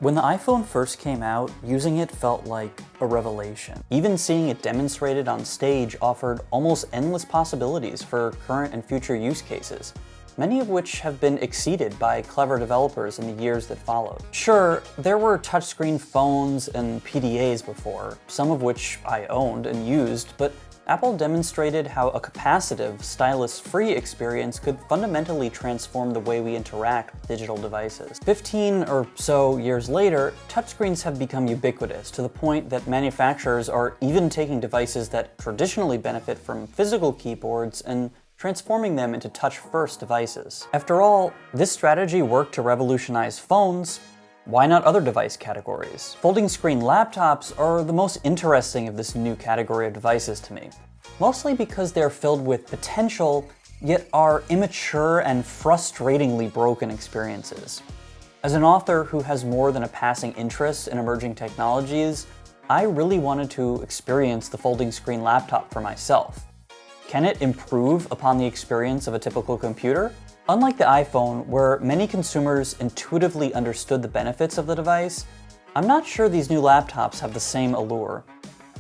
When the iPhone first came out, using it felt like a revelation. Even seeing it demonstrated on stage offered almost endless possibilities for current and future use cases, many of which have been exceeded by clever developers in the years that followed. Sure, there were touchscreen phones and PDAs before, some of which I owned and used, but Apple demonstrated how a capacitive, stylus-free experience could fundamentally transform the way we interact with digital devices. 15 or so years later, touchscreens have become ubiquitous to the point that manufacturers are even taking devices that traditionally benefit from physical keyboards and transforming them into touch-first devices. After all, this strategy worked to revolutionize phones. Why not other device categories? Folding screen laptops are the most interesting of this new category of devices to me, mostly because they're filled with potential, yet are immature and frustratingly broken experiences. As an author who has more than a passing interest in emerging technologies, I really wanted to experience the folding screen laptop for myself. Can it improve upon the experience of a typical computer? Unlike the iPhone, where many consumers intuitively understood the benefits of the device, I'm not sure these new laptops have the same allure.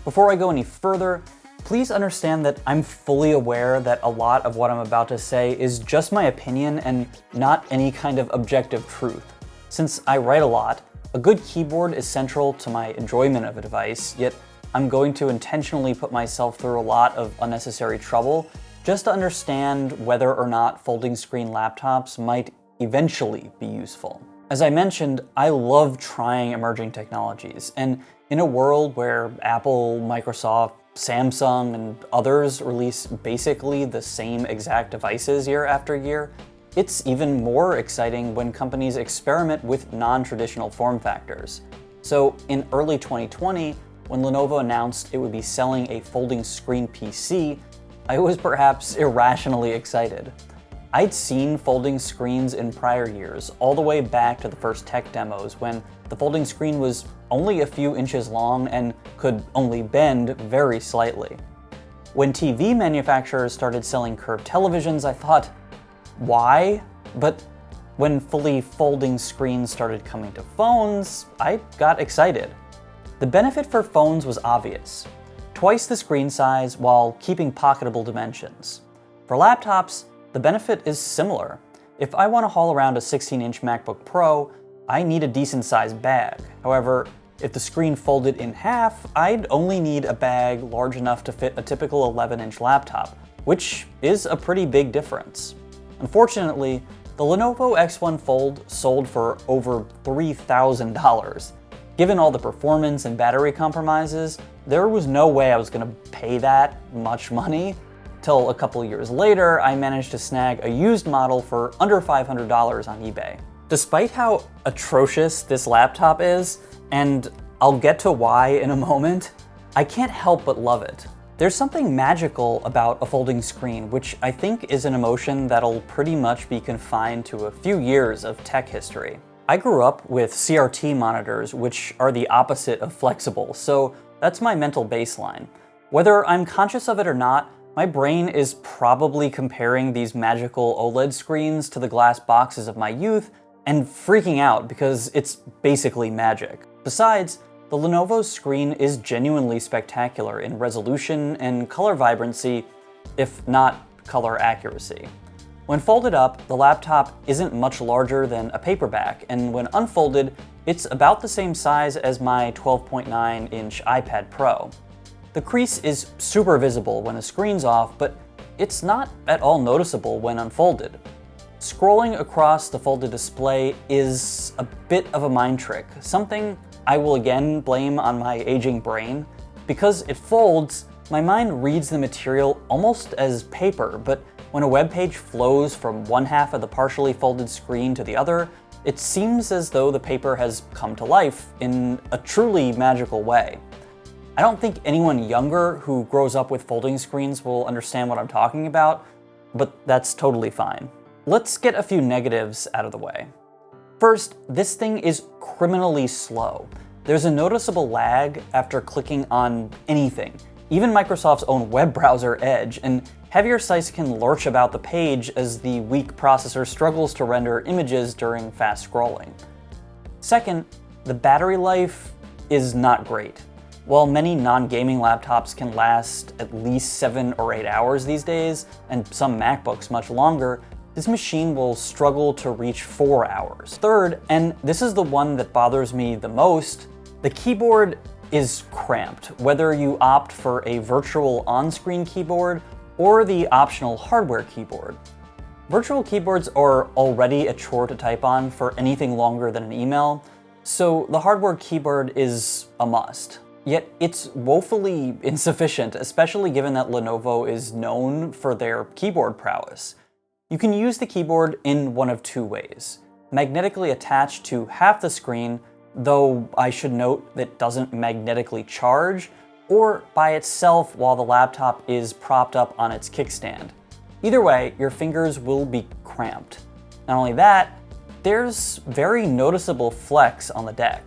Before I go any further, please understand that I'm fully aware that a lot of what I'm about to say is just my opinion and not any kind of objective truth. Since I write a lot, a good keyboard is central to my enjoyment of a device, yet I'm going to intentionally put myself through a lot of unnecessary trouble just to understand whether or not folding screen laptops might eventually be useful. As I mentioned, I love trying emerging technologies, and in a world where Apple, Microsoft, Samsung, and others release basically the same exact devices year after year, it's even more exciting when companies experiment with non-traditional form factors. So in early 2020, when Lenovo announced it would be selling a folding screen PC, I was perhaps irrationally excited. I'd seen folding screens in prior years, all the way back to the first tech demos when the folding screen was only a few inches long and could only bend very slightly. When TV manufacturers started selling curved televisions, I thought, why? But when fully folding screens started coming to phones, I got excited. The benefit for phones was obvious. Twice the screen size while keeping pocketable dimensions. For laptops, the benefit is similar. If I want to haul around a 16-inch MacBook Pro, I need a decent-sized bag. However, if the screen folded in half, I'd only need a bag large enough to fit a typical 11-inch laptop, which is a pretty big difference. Unfortunately, the Lenovo X1 Fold sold for over $3,000. Given all the performance and battery compromises, there was no way I was going to pay that much money. Till a couple years later, I managed to snag a used model for under $500 on eBay. Despite how atrocious this laptop is, and I'll get to why in a moment, I can't help but love it. There's something magical about a folding screen, which I think is an emotion that'll pretty much be confined to a few years of tech history. I grew up with CRT monitors, which are the opposite of flexible, so that's my mental baseline. Whether I'm conscious of it or not, my brain is probably comparing these magical OLED screens to the glass boxes of my youth and freaking out because it's basically magic. Besides, the Lenovo's screen is genuinely spectacular in resolution and color vibrancy, if not color accuracy. When folded up, the laptop isn't much larger than a paperback, and when unfolded, it's about the same size as my 12.9-inch iPad Pro. The crease is super visible when the screen's off, but it's not at all noticeable when unfolded. Scrolling across the folded display is a bit of a mind trick, something I will again blame on my aging brain. Because it folds, my mind reads the material almost as paper, but when a web page flows from one half of the partially folded screen to the other, it seems as though the paper has come to life in a truly magical way. I don't think anyone younger who grows up with folding screens will understand what I'm talking about, but that's totally fine. Let's get a few negatives out of the way. First, this thing is criminally slow. There's a noticeable lag after clicking on anything, even Microsoft's own web browser Edge, and heavier sites can lurch about the page as the weak processor struggles to render images during fast scrolling. Second, the battery life is not great. While many non-gaming laptops can last at least 7 or 8 hours these days, and some MacBooks much longer, this machine will struggle to reach 4 hours. Third, and this is the one that bothers me the most, the keyboard is cramped, whether you opt for a virtual on-screen keyboard or the optional hardware keyboard. Virtual keyboards are already a chore to type on for anything longer than an email, so the hardware keyboard is a must. Yet it's woefully insufficient, especially given that Lenovo is known for their keyboard prowess. You can use the keyboard in one of two ways: magnetically attached to half the screen, though I should note that it doesn't magnetically charge, or by itself while the laptop is propped up on its kickstand. Either way, your fingers will be cramped. Not only that, there's very noticeable flex on the deck.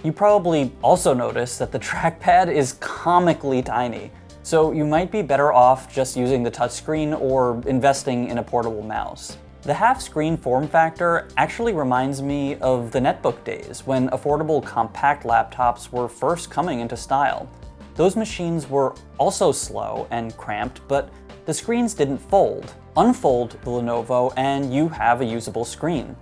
You probably also noticed that the trackpad is comically tiny, so you might be better off just using the touchscreen or investing in a portable mouse. The half-screen form factor actually reminds me of the netbook days, when affordable compact laptops were first coming into style. Those machines were also slow and cramped, but the screens didn't fold. Unfold the Lenovo and you have a usable screen.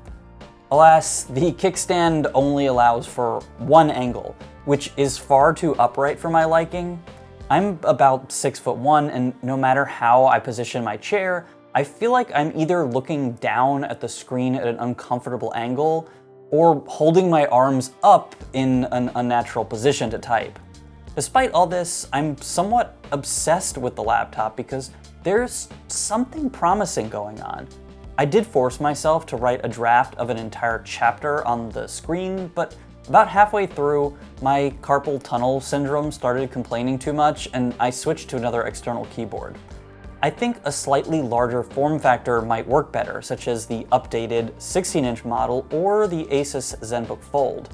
Alas, the kickstand only allows for one angle, which is far too upright for my liking. I'm about 6'1", and no matter how I position my chair, I feel like I'm either looking down at the screen at an uncomfortable angle or holding my arms up in an unnatural position to type. Despite all this, I'm somewhat obsessed with the laptop because there's something promising going on. I did force myself to write a draft of an entire chapter on the screen, but about halfway through, my carpal tunnel syndrome started complaining too much, and I switched to another external keyboard. I think a slightly larger form factor might work better, such as the updated 16-inch model or the Asus ZenBook Fold.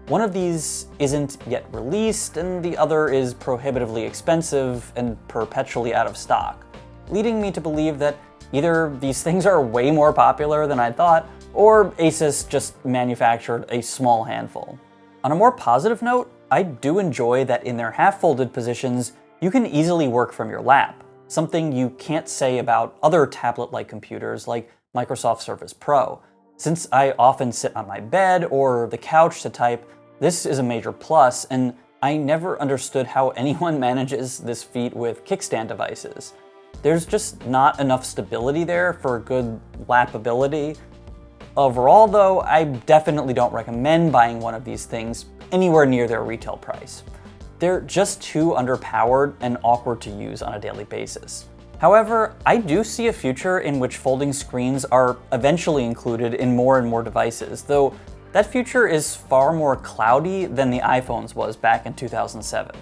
One of these isn't yet released, and the other is prohibitively expensive and perpetually out of stock, leading me to believe that either these things are way more popular than I thought, or Asus just manufactured a small handful. On a more positive note, I do enjoy that in their half-folded positions, you can easily work from your lap, something you can't say about other tablet-like computers like Microsoft Surface Pro. Since I often sit on my bed or the couch to type, this is a major plus, and I never understood how anyone manages this feat with kickstand devices. There's just not enough stability there for good lapability. Overall though, I definitely don't recommend buying one of these things anywhere near their retail price. They're just too underpowered and awkward to use on a daily basis. However, I do see a future in which folding screens are eventually included in more and more devices, though that future is far more cloudy than the iPhone's was back in 2007.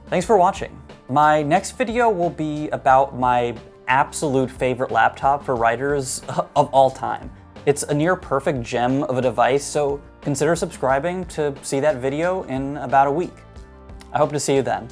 Thanks for watching. My next video will be about my absolute favorite laptop for writers of all time. It's a near perfect gem of a device, so consider subscribing to see that video in about a week. I hope to see you then.